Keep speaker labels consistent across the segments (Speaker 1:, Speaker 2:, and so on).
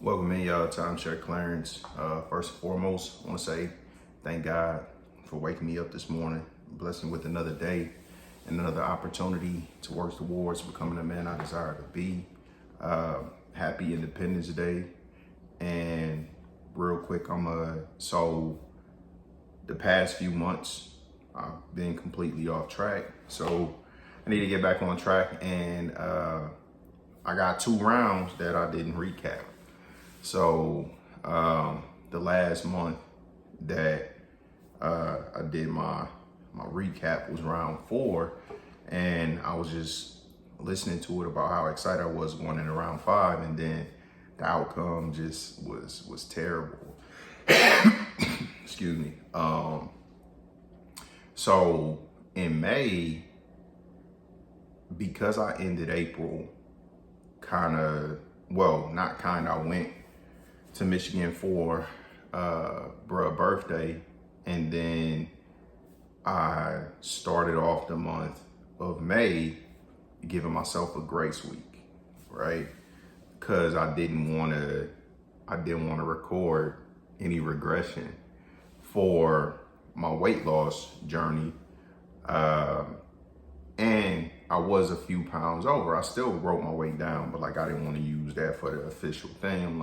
Speaker 1: Welcome in, y'all. Timeshare Clarence. First and foremost, I want to say thank God for waking me up this morning, blessing with another day and another opportunity to work towards becoming the man I desire to be. Happy Independence Day. And real quick, so the past few months, I've been completely off track. So I need to get back on track. And I got 2 rounds that I didn't recap. So the last month that I did my recap was round 4, and I was just listening to it about how excited I was going into round 5, and then the outcome just was terrible. Excuse me. So in May, because I ended April I went to Michigan for bruh's birthday, and then I started off the month of May giving myself a grace week, right? Because I didn't want to record any regression for my weight loss journey, and I was a few pounds over. I still wrote my weight down, but I didn't want to use that for the official thing.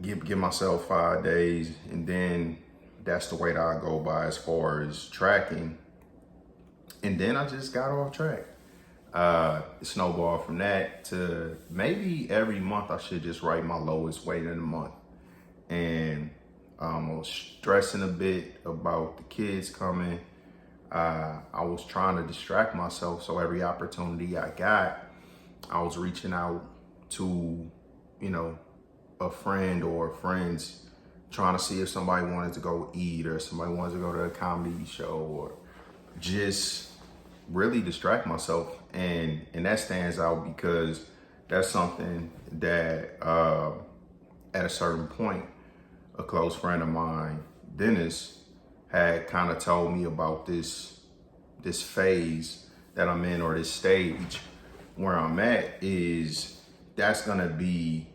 Speaker 1: Give myself 5 days, and then that's the weight I go by as far as tracking. And then I just got off track. It snowballed from that to maybe every month I should just write my lowest weight in a month. And I was stressing a bit about the kids coming. I was trying to distract myself, so every opportunity I got, I was reaching out to, a friend or friends, trying to see if somebody wanted to go eat or somebody wanted to go to a comedy show, or just really distract myself. And that stands out because that's something that at a certain point, a close friend of mine, Dennis, had kind of told me about this phase that I'm in, or this stage where I'm at, is that's gonna be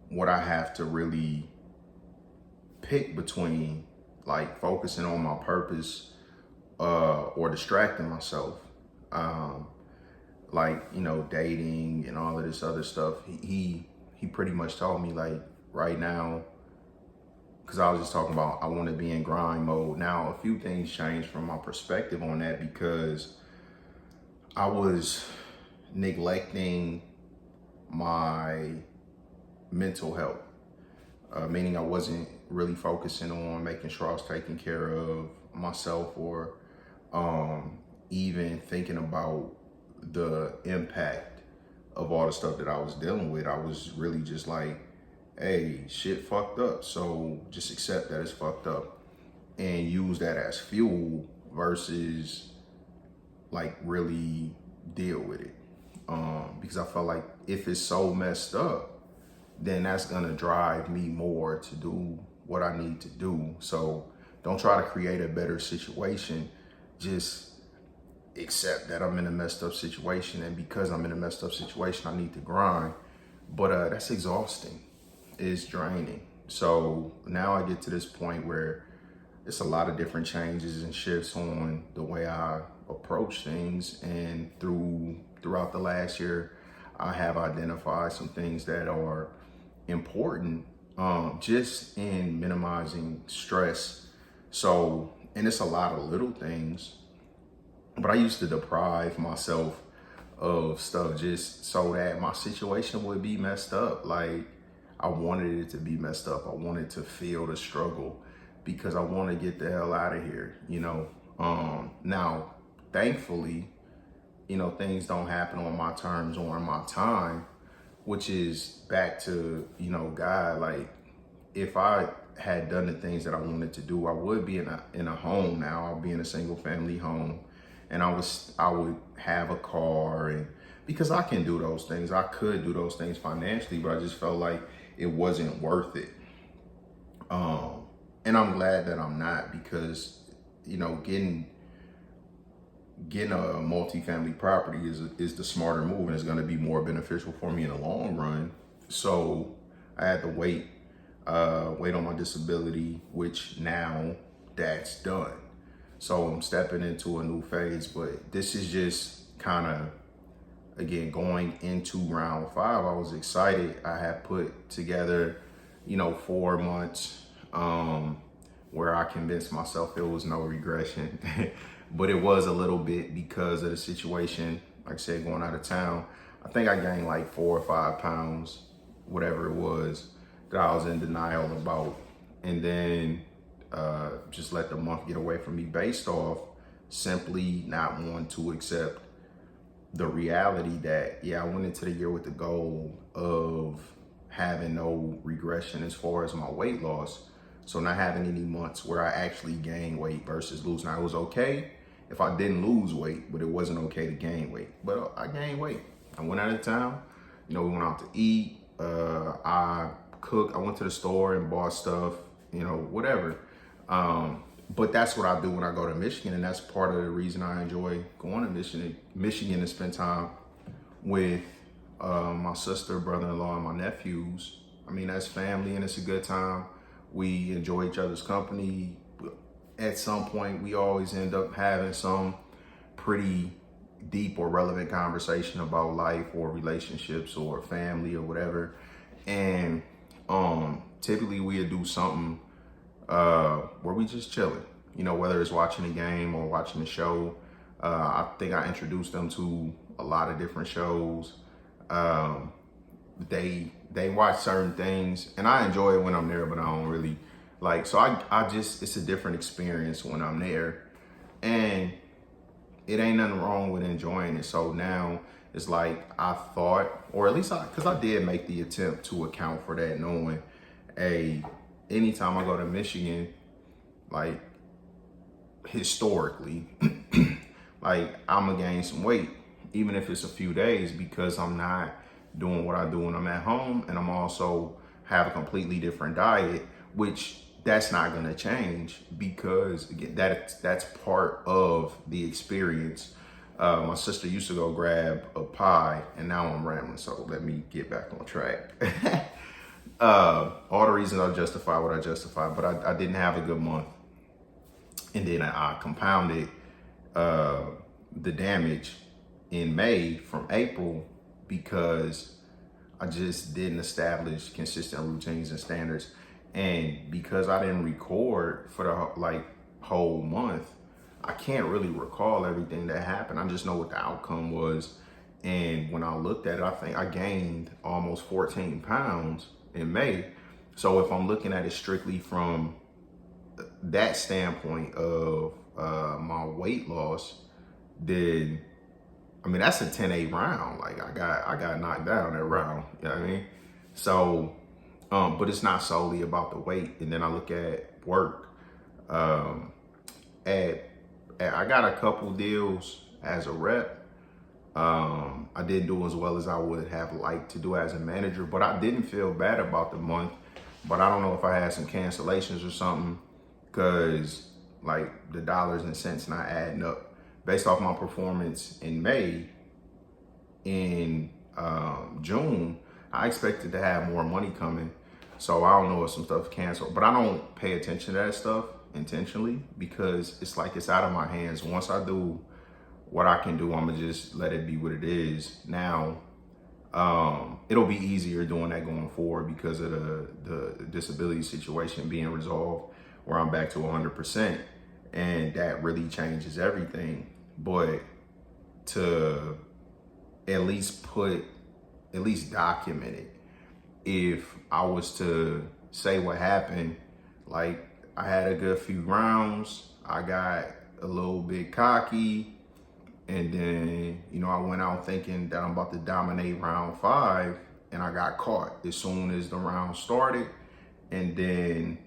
Speaker 1: what I have to really pick between, focusing on my purpose or distracting myself. Dating and all of this other stuff. He pretty much told me, right now, because I was just talking about I want to be in grind mode. Now, a few things changed from my perspective on that, because I was neglecting my mental health, meaning I wasn't really focusing on making sure I was taking care of myself, or even thinking about the impact of all the stuff that I was dealing with. I was really just hey, shit fucked up, so just accept that it's fucked up and use that as fuel versus really deal with it. Because I felt like if it's so messed up, then that's gonna drive me more to do what I need to do. So don't try to create a better situation. Just accept that I'm in a messed up situation, and because I'm in a messed up situation, I need to grind. But that's exhausting. It's draining. So now I get to this point where it's a lot of different changes and shifts on the way I approach things. And throughout the last year, I have identified some things that are important, just in minimizing stress. So, and it's a lot of little things, but I used to deprive myself of stuff just so that my situation would be messed up. I wanted it to be messed up. I wanted to feel the struggle because I want to get the hell out of here, Now, thankfully, things don't happen on my terms or in my time, which is back to, God. If I had done the things that I wanted to do, I would be in a home now. I'll be in a single family home, and I would have a car, and because I can do those things, I could do those things financially, but I just felt like it wasn't worth it. And I'm glad that I'm not, because, getting a multifamily property is the smarter move, and it's going to be more beneficial for me in the long run So I had to wait on my disability, which now that's done. So I'm stepping into a new phase, but this is just kind of, again, going into round 5. I was excited. I had put together, 4 months, where I convinced myself it was no regression, but it was a little bit because of the situation. Like I said, going out of town, I think I gained like 4 or 5 pounds, whatever it was, that I was in denial about. And then just let the month get away from me based off simply not wanting to accept the reality that, yeah, I went into the year with the goal of having no regression as far as my weight loss. So not having any months where I actually gained weight versus lose. Now, it was okay if I didn't lose weight, but it wasn't okay to gain weight. But I gained weight. I went out of town. We went out to eat. I cooked. I went to the store and bought stuff, whatever. But that's what I do when I go to Michigan, and that's part of the reason I enjoy going to Michigan to spend time with my sister, brother-in-law, and my nephews. I mean, that's family, and it's a good time. We enjoy each other's company. At some point, we always end up having some pretty deep or relevant conversation about life or relationships or family or whatever. And typically we'll do something where we just chilling, whether it's watching a game or watching a show. I think I introduced them to a lot of different shows. They watch certain things, and I enjoy it when I'm there, but I don't really so I just, it's a different experience when I'm there, and it ain't nothing wrong with enjoying it. So now it's like I thought, or at least because I did make the attempt to account for that, knowing, anytime I go to Michigan, like historically, like I'm gonna gain some weight, even if it's a few days, because I'm not doing what I do when I'm at home, and I'm also have a completely different diet, which that's not gonna change because again, that's part of the experience. My sister used to go grab a pie, and now I'm rambling, so let me get back on track. All the reasons I justify what I justify, but I didn't have a good month. And then I compounded the damage in May from April because I just didn't establish consistent routines and standards. And because I didn't record for the whole month, I can't really recall everything that happened. I just know what the outcome was. And when I looked at it, I think I gained almost 14 pounds in May. So if I'm looking at it strictly from that standpoint of my weight loss, then I mean that's a 10-8 round. Like I got knocked down that round. You know what I mean? So, but it's not solely about the weight. And then I look at work. I got a couple deals as a rep. I didn't do as well as I would have liked to do as a manager, but I didn't feel bad about the month. But I don't know if I had some cancellations or something, because like the dollars and cents not adding up based off my performance in May. In June, I expected to have more money coming. So I don't know if some stuff canceled, but I don't pay attention to that stuff intentionally because it's like it's out of my hands. Once I do what I can do, I'm gonna just let it be what it is. Now, it'll be easier doing that going forward because of the disability situation being resolved, where I'm back to 100%, and that really changes everything. But to at least document it, if I was to say what happened, like I had a good few rounds, I got a little bit cocky, and then, I went out thinking that I'm about to dominate round 5, and I got caught as soon as the round started, and then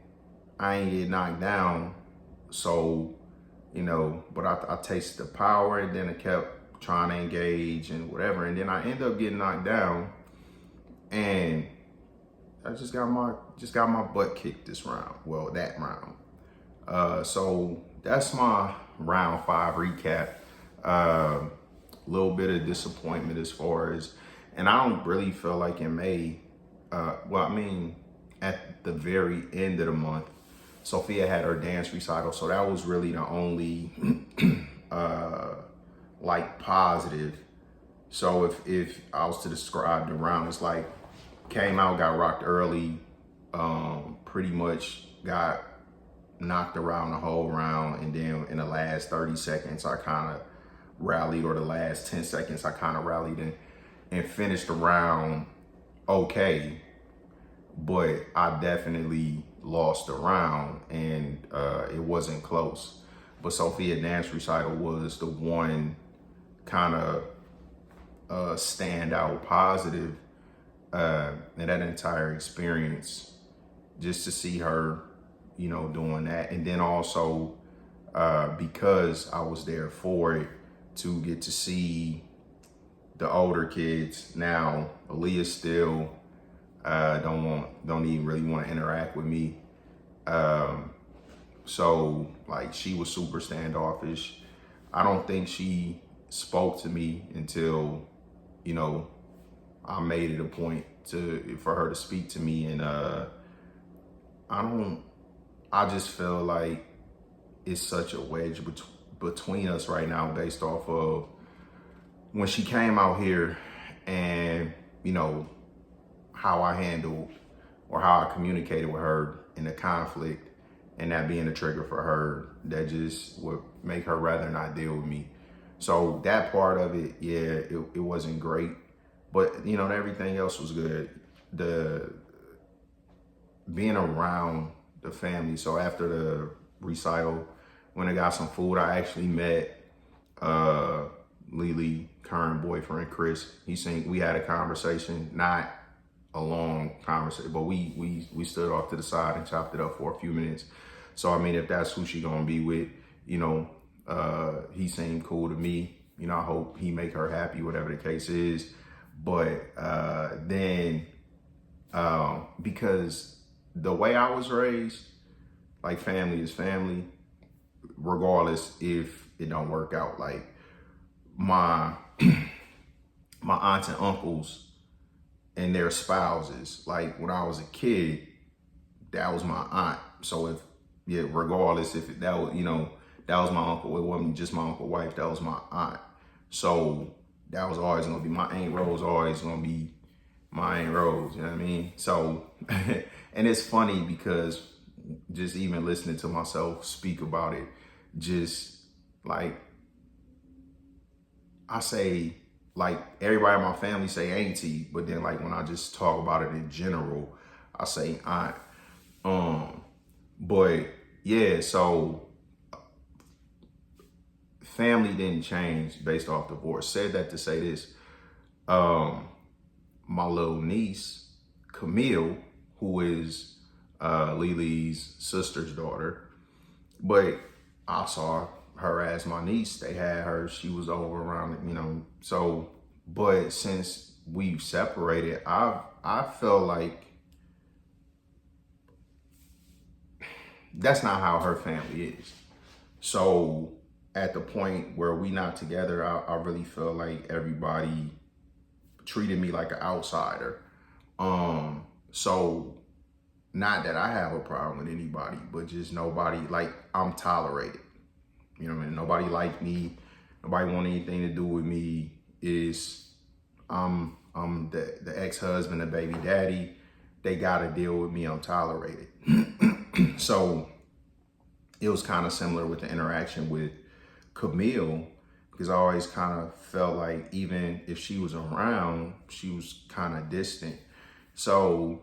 Speaker 1: I ain't get knocked down. So, but I tasted the power, and then I kept trying to engage and whatever, and then I ended up getting knocked down, and I just got my butt kicked this round. Well, that round. So that's my round 5 recap. Little bit of disappointment as far as, and I don't really feel like in May well, I mean, at the very end of the month, Sophia had her dance recital. So that was really the only like positive. So if I was to describe the round, it's like came out, got rocked early, pretty much got knocked around the whole round, and then in the last 30 seconds I kind of rallied, or the last 10 seconds I kind of rallied and finished the round okay, but I definitely lost the round, and it wasn't close. But Sophia dance recital was the one kind of standout positive in that entire experience, just to see her, you know, doing that. And then also because I was there for it, to get to see the older kids. Now Aaliyah still don't even really want to interact with me. So like she was super standoffish. I don't think she spoke to me until, you know, I made it a point for her to speak to me. And I just feel like it's such a wedge between us right now, based off of when she came out here, and, you know, how I handled, or how I communicated with her in the conflict, and that being a trigger for her that just would make her rather not deal with me. So that part of it, yeah, it wasn't great, but, you know, everything else was good. The being around the family. So after the recital, when I got some food, I actually met Lily, current boyfriend Chris. We had a conversation, not a long conversation, but we stood off to the side and chopped it up for a few minutes. So I mean, if that's who she gonna be with, you know, he seemed cool to me. You know, I hope he make her happy, whatever the case is. But then because the way I was raised, like, family is family, regardless if it don't work out. Like my my aunts and uncles and their spouses, like when I was a kid, that was my aunt. So regardless if that was, you know, that was my uncle, it wasn't just my uncle wife, that was my aunt. So that was always gonna be my Aunt Rose, always gonna be my Aunt Rose, you know what I mean? So, and it's funny because just even listening to myself speak about it, just like, I say, like, everybody in my family say auntie, but then like when I just talk about it in general, I say aunt. But yeah, so family didn't change based off divorce. Said that to say this. My little niece, Camille, who is Lily's sister's daughter, but I saw her as my niece. They had her, she was over around, you know. So, but since we've separated, I felt like that's not how her family is. So at the point where we not together, I really feel like everybody treated me like an outsider. So not that I have a problem with anybody, but just nobody, like, I'm tolerated. You know what I mean? Nobody like me. Nobody want anything to do with me. I'm the ex-husband, the baby daddy. They gotta deal with me. I'm tolerated. So it was kind of similar with the interaction with Camille, because I always kind of felt like even if she was around, she was kind of distant. So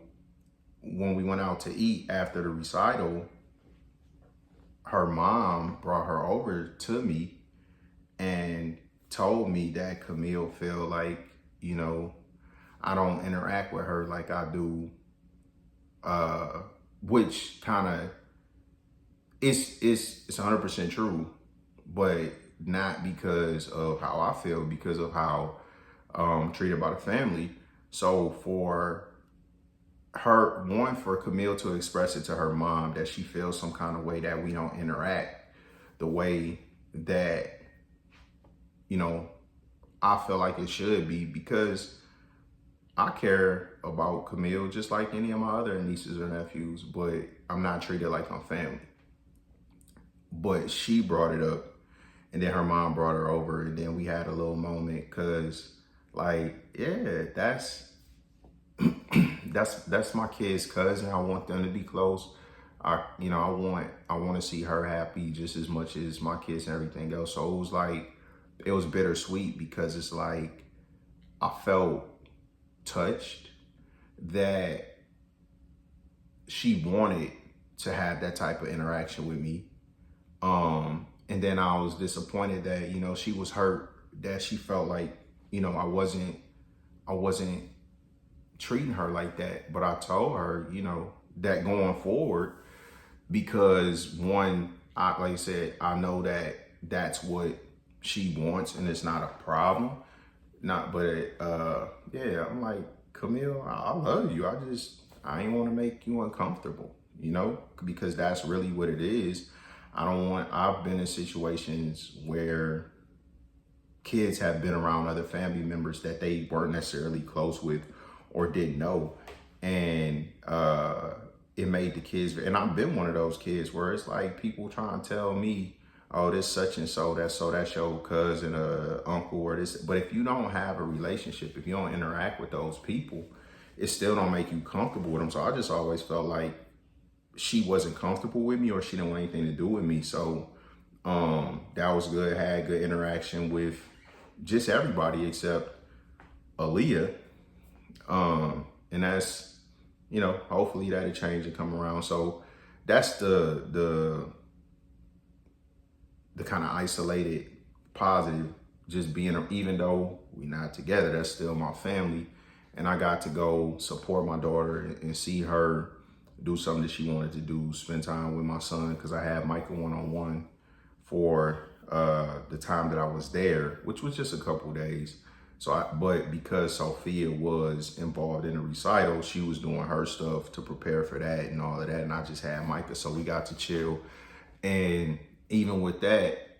Speaker 1: when we went out to eat after the recital, her mom brought her over to me and told me that Camille feel like, you know, I don't interact with her like I do, which kind of, it's 100% true, but not because of how I feel, because of how I'm treated by the family. So for Camille to express it to her mom that she feels some kind of way that we don't interact the way that, you know, I feel like it should be, because I care about Camille just like any of my other nieces or nephews, but I'm not treated like I'm family. But she brought it up, and then her mom brought her over, and then we had a little moment because, like, yeah, that's my kid's cousin. I want them to be close. I want to see her happy just as much as my kids and everything else. So it was like, it was bittersweet because it's like I felt touched that she wanted to have that type of interaction with me. And then I was disappointed that, she was hurt, that she felt like, I wasn't treating her like that. But I told her, that going forward, because one, like I said, I know that that's what she wants and it's not a problem. Yeah, I'm like, Camille, I love you. I ain't want to make you uncomfortable, because that's really what it is. I've been in situations where kids have been around other family members that they weren't necessarily close with or didn't know. And it made the kids, and I've been one of those kids where it's like people trying to tell me, oh, this such and so, that's your cousin or uncle or this. But if you don't have a relationship, if you don't interact with those people, it still don't make you comfortable with them. So I just always felt like she wasn't comfortable with me or she didn't want anything to do with me. So that was good. Had good interaction with just everybody except Aaliyah. And that's, hopefully that'll change and come around. So that's the kind of isolated positive, just being, even though we're not together, that's still my family. And I got to go support my daughter and see her do something that she wanted to do, spend time with my son, because I had Micah one-on-one for the time that I was there, which was just a couple days. But because Sophia was involved in the recital, she was doing her stuff to prepare for that and all of that. And I just had Micah, so we got to chill. And even with that,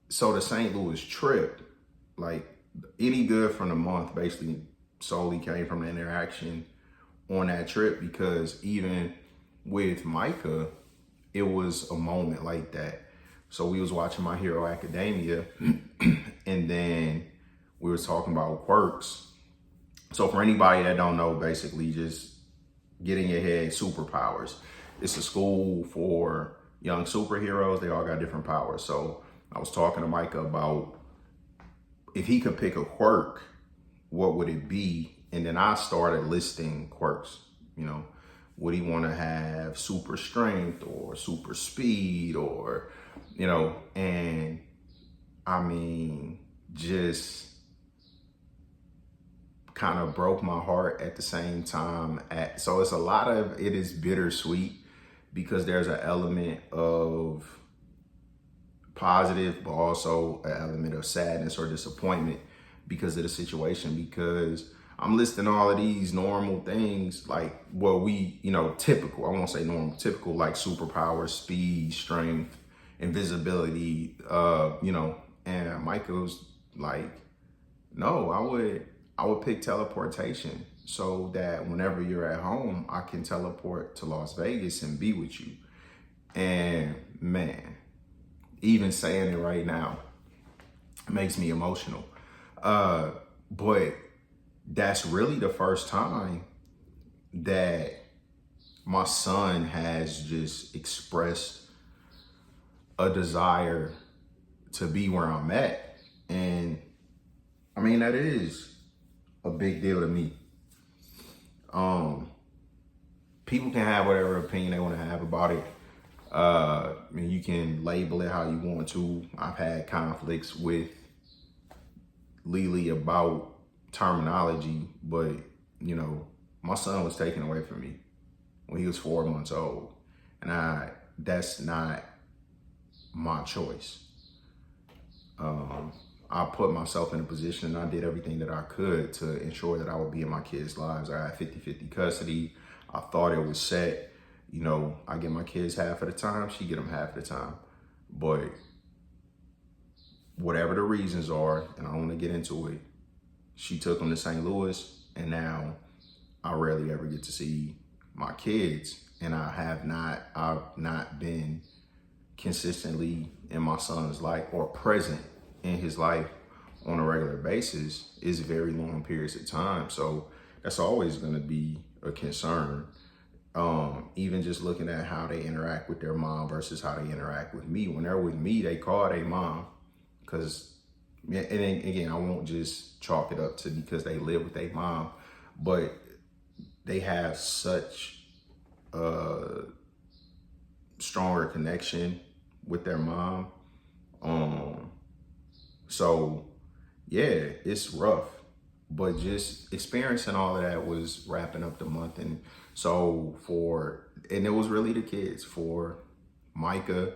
Speaker 1: so the St. Louis trip, like any good from the month basically solely came from the interaction on that trip, because even with Micah, it was a moment like that. So we was watching My Hero Academia and then we were talking about quirks. So for anybody that don't know, basically just get in your head, superpowers. It's a school for young superheroes. They all got different powers. So I was talking to Micah about if he could pick a quirk, what would it be? And then I started listing quirks. Would he want to have super strength or super speed or, and I mean, just kind of broke my heart at the same time. So it's it is bittersweet because there's an element of positive, but also an element of sadness or disappointment because of the situation, because I'm listing all of these normal things, like typical, I won't say normal, typical, like superpowers, speed, strength, invisibility, and Michael's like, no, I would pick teleportation so that whenever you're at home, I can teleport to Las Vegas and be with you. And man, even saying it right now makes me emotional. But that's really the first time that my son has just expressed a desire to be where I'm at. And I mean, that is a big deal to me. People can have whatever opinion they want to have about it. You can label it how you want to. I've had conflicts with Lily about terminology, but my son was taken away from me when he was 4 months old, and that's not my choice. I put myself in a position and I did everything that I could to ensure that I would be in my kids' lives. I had 50-50 custody. I thought it was set. I get my kids half of the time, she get them half of the time. But whatever the reasons are, and I don't want to get into it, she took them to St. Louis. And now I rarely ever get to see my kids. And I've not been consistently in my son's life or present in his life on a regular basis is very long periods of time. So that's always going to be a concern. Even just looking at how they interact with their mom versus how they interact with me. When they're with me, they call their mom because, and again, I won't just chalk it up to because they live with their mom, but they have such a stronger connection with their mom. So yeah, it's rough, but just experiencing all of that was wrapping up the month. And so and it was really the kids, for Micah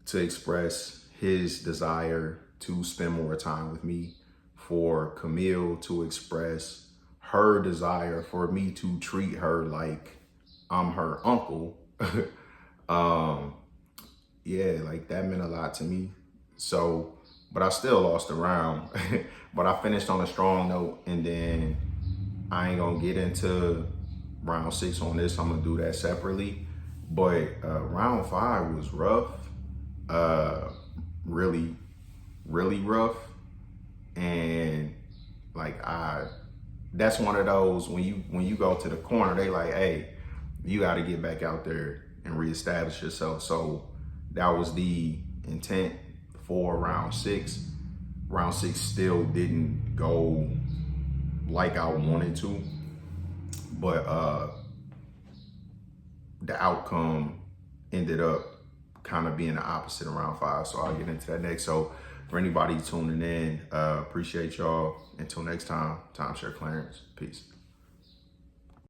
Speaker 1: to express his desire to spend more time with me, for Camille to express her desire for me to treat her like I'm her uncle. Yeah, like that meant a lot to me. So, but I still lost the round, but I finished on a strong note. And then I ain't gonna get into round 6 on this. I'm gonna do that separately. But round 5 was rough, really, really rough. And like that's one of those when you go to the corner, they like, hey, you got to get back out there and reestablish yourself. So that was the intent for round 6. Round 6 still didn't go like I wanted to, but the outcome ended up kind of being the opposite of round 5. So I'll get into that next. So for anybody tuning in, appreciate y'all. Until next time, Timeshare Clarence. Peace.